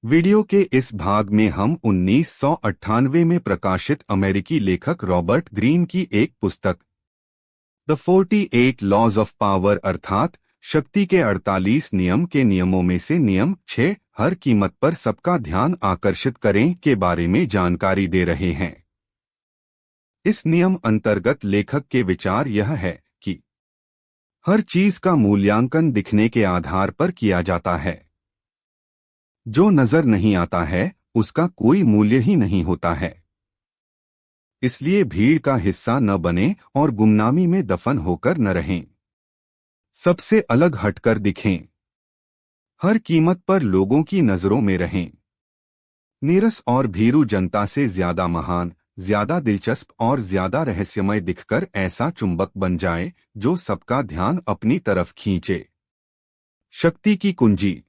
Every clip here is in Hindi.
वीडियो के इस भाग में हम 1998 में प्रकाशित अमेरिकी लेखक रॉबर्ट ग्रीन की एक पुस्तक द 48 लॉज ऑफ पावर अर्थात शक्ति के 48 नियम के नियमों में से नियम 6 हर कीमत पर सबका ध्यान आकर्षित करें के बारे में जानकारी दे रहे हैं। इस नियम अंतर्गत लेखक के विचार यह है कि हर चीज का मूल्यांकन दिखने के आधार पर किया जाता है। जो नजर नहीं आता है उसका कोई मूल्य ही नहीं होता है। इसलिए भीड़ का हिस्सा न बने और गुमनामी में दफन होकर न रहें। सबसे अलग हटकर दिखें। हर कीमत पर लोगों की नजरों में रहें। नीरस और भीरू जनता से ज्यादा महान, ज्यादा दिलचस्प और ज्यादा रहस्यमय दिखकर ऐसा चुंबक बन जाए जो सबका ध्यान अपनी तरफ खींचे। शक्ति की कुंजी।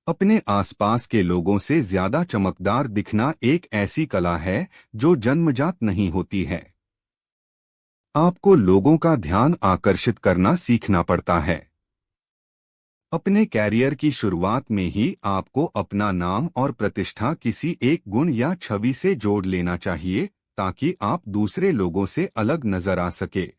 अपने आसपास के लोगों से ज्यादा चमकदार दिखना एक ऐसी कला है जो जन्मजात नहीं होती है। आपको लोगों का ध्यान आकर्षित करना सीखना पड़ता है। अपने कैरियर की शुरुआत में ही आपको अपना नाम और प्रतिष्ठा किसी एक गुण या छवि से जोड़ लेना चाहिए ताकि आप दूसरे लोगों से अलग नजर आ सके।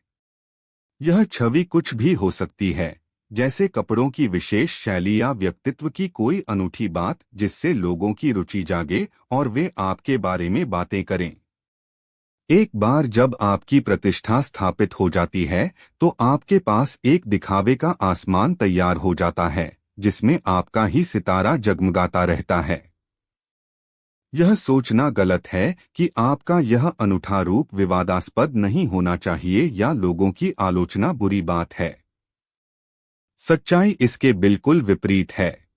यह छवि कुछ भी हो सकती है, जैसे कपड़ों की विशेष शैली या व्यक्तित्व की कोई अनूठी बात जिससे लोगों की रुचि जागे और वे आपके बारे में बातें करें। एक बार जब आपकी प्रतिष्ठा स्थापित हो जाती है तो आपके पास एक दिखावे का आसमान तैयार हो जाता है जिसमें आपका ही सितारा जगमगाता रहता है। यह सोचना गलत है कि आपका यह अनूठा रूप विवादास्पद नहीं होना चाहिए या लोगों की आलोचना बुरी बात है। सच्चाई इसके बिल्कुल विपरीत है।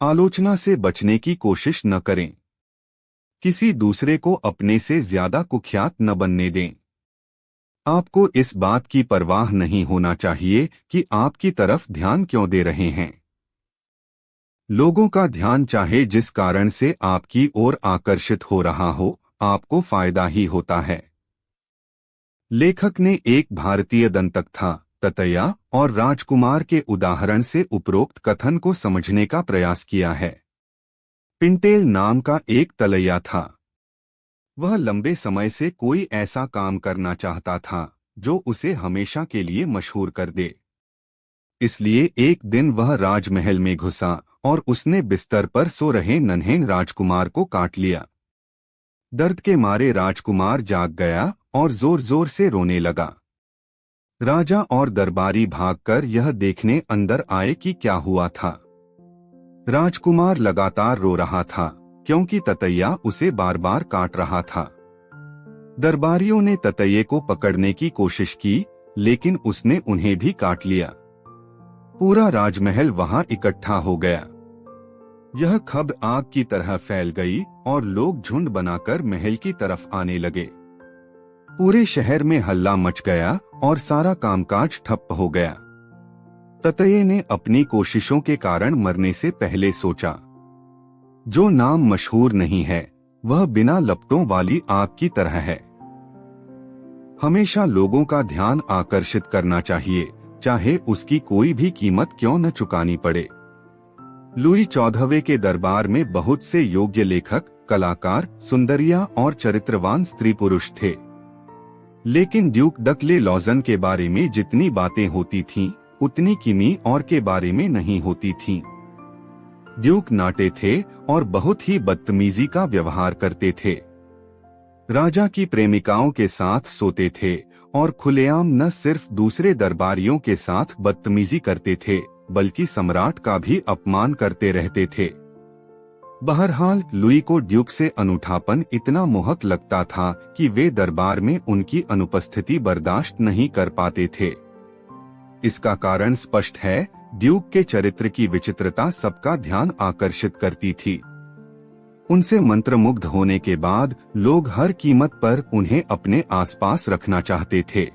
आलोचना से बचने की कोशिश न करें। किसी दूसरे को अपने से ज्यादा कुख्यात न बनने दें। आपको इस बात की परवाह नहीं होना चाहिए कि आपकी तरफ ध्यान क्यों दे रहे हैं। लोगों का ध्यान चाहे जिस कारण से आपकी ओर आकर्षित हो रहा हो, आपको फायदा ही होता है। लेखक ने एक भारतीय दंतकथा ततैया और राजकुमार के उदाहरण से उपरोक्त कथन को समझने का प्रयास किया है। पिंटेल नाम का एक तलैया था। वह लंबे समय से कोई ऐसा काम करना चाहता था जो उसे हमेशा के लिए मशहूर कर दे। इसलिए एक दिन वह राजमहल में घुसा और उसने बिस्तर पर सो रहे नन्हे राजकुमार को काट लिया। दर्द के मारे राजकुमार जाग गया और जोर जोर से रोने लगा। राजा और दरबारी भागकर यह देखने अंदर आए कि क्या हुआ था। राजकुमार लगातार रो रहा था क्योंकि ततैया उसे बार बार काट रहा था। दरबारियों ने ततैये को पकड़ने की कोशिश की लेकिन उसने उन्हें भी काट लिया। पूरा राजमहल वहां इकट्ठा हो गया। यह खबर आग की तरह फैल गई और लोग झुंड बनाकर महल की तरफ आने लगे। पूरे शहर में हल्ला मच गया और सारा कामकाज ठप हो गया। ततैये ने अपनी कोशिशों के कारण मरने से पहले सोचा, जो नाम मशहूर नहीं है वह बिना लपटों वाली आग की तरह है। हमेशा लोगों का ध्यान आकर्षित करना चाहिए, चाहे उसकी कोई भी कीमत क्यों न चुकानी पड़े। लुई 14वें के दरबार में बहुत से योग्य लेखक, कलाकार, सुंदरिया और चरित्रवान स्त्री पुरुष थे, लेकिन ड्यूक डकले लॉजन के बारे में जितनी बातें होती थीं, उतनी किमी और के बारे में नहीं होती थीं। ड्यूक नाटे थे और बहुत ही बदतमीजी का व्यवहार करते थे। राजा की प्रेमिकाओं के साथ सोते थे और खुलेआम न सिर्फ दूसरे दरबारियों के साथ बदतमीजी करते थे बल्कि सम्राट का भी अपमान करते रहते थे। बहरहाल लुई को ड्यूक से अनूठापन इतना मोहक लगता था कि वे दरबार में उनकी अनुपस्थिति बर्दाश्त नहीं कर पाते थे। इसका कारण स्पष्ट है, ड्यूक के चरित्र की विचित्रता सबका ध्यान आकर्षित करती थी। उनसे मंत्रमुग्ध होने के बाद लोग हर कीमत पर उन्हें अपने आसपास रखना चाहते थे।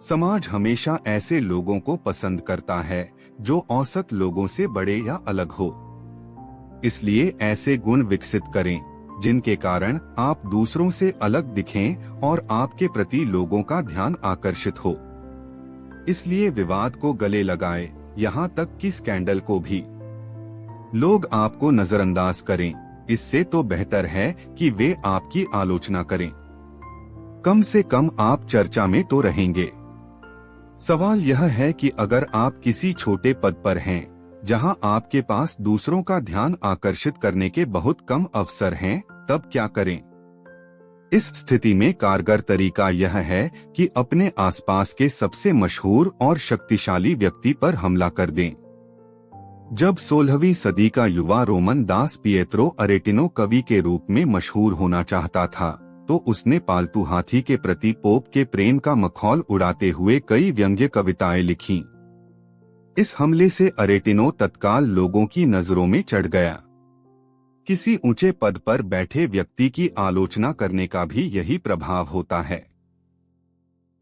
समाज हमेशा ऐसे लोगों को पसंद करता है जो औसत लोगों से बड़े या अलग हो। इसलिए ऐसे गुण विकसित करें जिनके कारण आप दूसरों से अलग दिखें और आपके प्रति लोगों का ध्यान आकर्षित हो। इसलिए विवाद को गले लगाएं, यहाँ तक कि स्कैंडल को भी। लोग आपको नजरअंदाज करें, इससे तो बेहतर है कि वे आपकी आलोचना करें। कम से कम आप चर्चा में तो रहेंगे। सवाल यह है कि अगर आप किसी छोटे पद पर हैं, जहां आपके पास दूसरों का ध्यान आकर्षित करने के बहुत कम अवसर हैं, तब क्या करें? इस स्थिति में कारगर तरीका यह है कि अपने आसपास के सबसे मशहूर और शक्तिशाली व्यक्ति पर हमला कर दें। जब 16वीं सदी का युवा रोमन दास पिएत्रो अरेटिनो कवि के रूप में मशहूर होना चाहता था, तो उसने पालतू हाथी के प्रति पोप के प्रेम का मखौल उड़ाते हुए कई व्यंग्य कविताएं लिखीं। इस हमले से अरेटिनो तत्काल लोगों की नजरों में चढ़ गया। किसी ऊंचे पद पर बैठे व्यक्ति की आलोचना करने का भी यही प्रभाव होता है।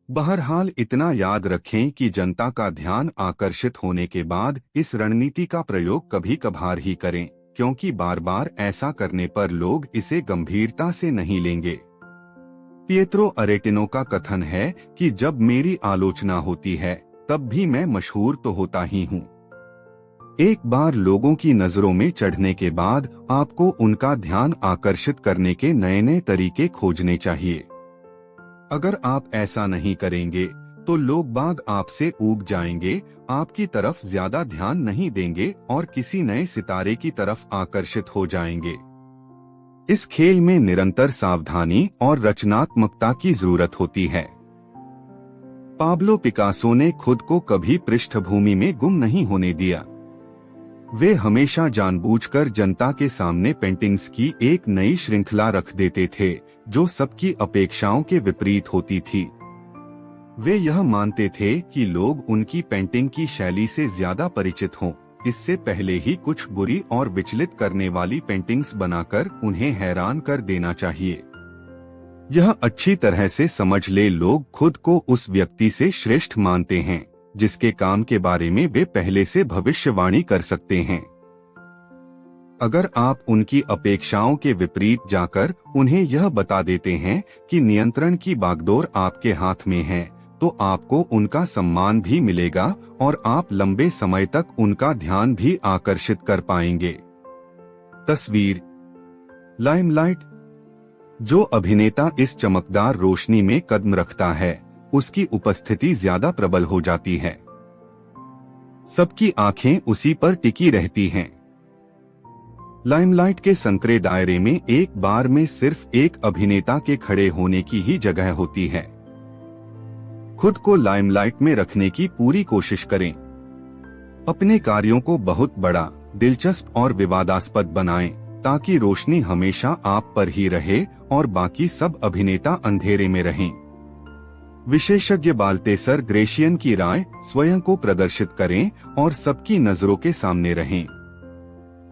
बहरहाल इतना याद रखें कि जनता का ध्यान आकर्षित होने के बाद इस रणनीति का प्रयोग कभी कभार ही करें, क्योंकि बार बार ऐसा करने पर लोग इसे गंभीरता से नहीं लेंगे। पिएत्रो अरेटिनो का कथन है कि जब मेरी आलोचना होती है, तब भी मैं मशहूर तो होता ही हूँ। एक बार लोगों की नजरों में चढ़ने के बाद आपको उनका ध्यान आकर्षित करने के नए नए तरीके खोजने चाहिए। अगर आप ऐसा नहीं करेंगे तो लोग बाग आपसे ऊब जाएंगे, आपकी तरफ ज्यादा ध्यान नहीं देंगे और किसी नए सितारे की तरफ आकर्षित हो जाएंगे। इस खेल में निरंतर सावधानी और रचनात्मकता की जरूरत होती है। पाब्लो पिकासो ने खुद को कभी पृष्ठभूमि में गुम नहीं होने दिया। वे हमेशा जानबूझकर जनता के सामने पेंटिंग्स की एक नई श्रृंखला रख देते थे, जो सबकी अपेक्षाओं के विपरीत होती थी। वे यह मानते थे कि लोग उनकी पेंटिंग की शैली से ज्यादा परिचित हों, इससे पहले ही कुछ बुरी और विचलित करने वाली पेंटिंग्स बनाकर उन्हें हैरान कर देना चाहिए। यह अच्छी तरह से समझ ले लोग खुद को उस व्यक्ति से श्रेष्ठ मानते हैं, जिसके काम के बारे में वे पहले से भविष्यवाणी कर सकते हैं। अगर आप उनकी अपेक्षाओं के विपरीत जाकर उन्हें यह बता देते हैं कि नियंत्रण की बागडोर आपके हाथ में है, तो आपको उनका सम्मान भी मिलेगा और आप लंबे समय तक उनका ध्यान भी आकर्षित कर पाएंगे। तस्वीर लाइमलाइट। जो अभिनेता इस चमकदार रोशनी में कदम रखता है, उसकी उपस्थिति ज्यादा प्रबल हो जाती है। सबकी आंखें उसी पर टिकी रहती हैं। लाइमलाइट के संकरे दायरे में एक बार में सिर्फ एक अभिनेता के खड़े होने की ही जगह होती है। खुद को लाइमलाइट में रखने की पूरी कोशिश करें। अपने कार्यों को बहुत बड़ा, दिलचस्प और विवादास्पद बनाएं, ताकि रोशनी हमेशा आप पर ही रहे और बाकी सब अभिनेता अंधेरे में रहें। विशेषज्ञ बाल्तेसर ग्रेशियन की राय, स्वयं को प्रदर्शित करें और सबकी नजरों के सामने रहें।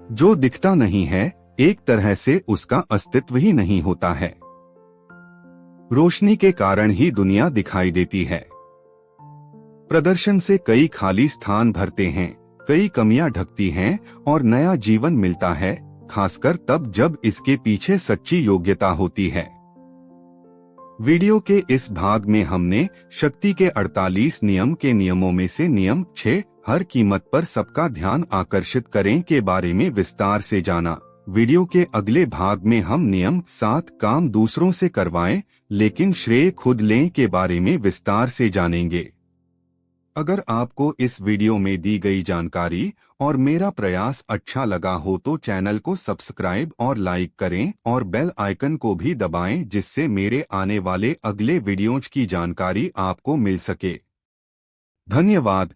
जो दिखता नहीं है, एक तरह से उसका अस्तित्व ही नहीं होता है। रोशनी के कारण ही दुनिया दिखाई देती है। प्रदर्शन से कई खाली स्थान भरते हैं, कई कमियां ढकती हैं और नया जीवन मिलता है, खासकर तब जब इसके पीछे सच्ची योग्यता होती है। वीडियो के इस भाग में हमने शक्ति के 48 नियम के नियमों में से नियम 6, हर कीमत पर सबका ध्यान आकर्षित करें के बारे में विस्तार से जाना। वीडियो के अगले भाग में हम नियम 7, काम दूसरों से करवाएं लेकिन श्रेय खुद लें के बारे में विस्तार से जानेंगे। अगर आपको इस वीडियो में दी गई जानकारी और मेरा प्रयास अच्छा लगा हो तो चैनल को सब्सक्राइब और लाइक करें और बेल आइकन को भी दबाएं, जिससे मेरे आने वाले अगले वीडियोज की जानकारी आपको मिल सके। धन्यवाद।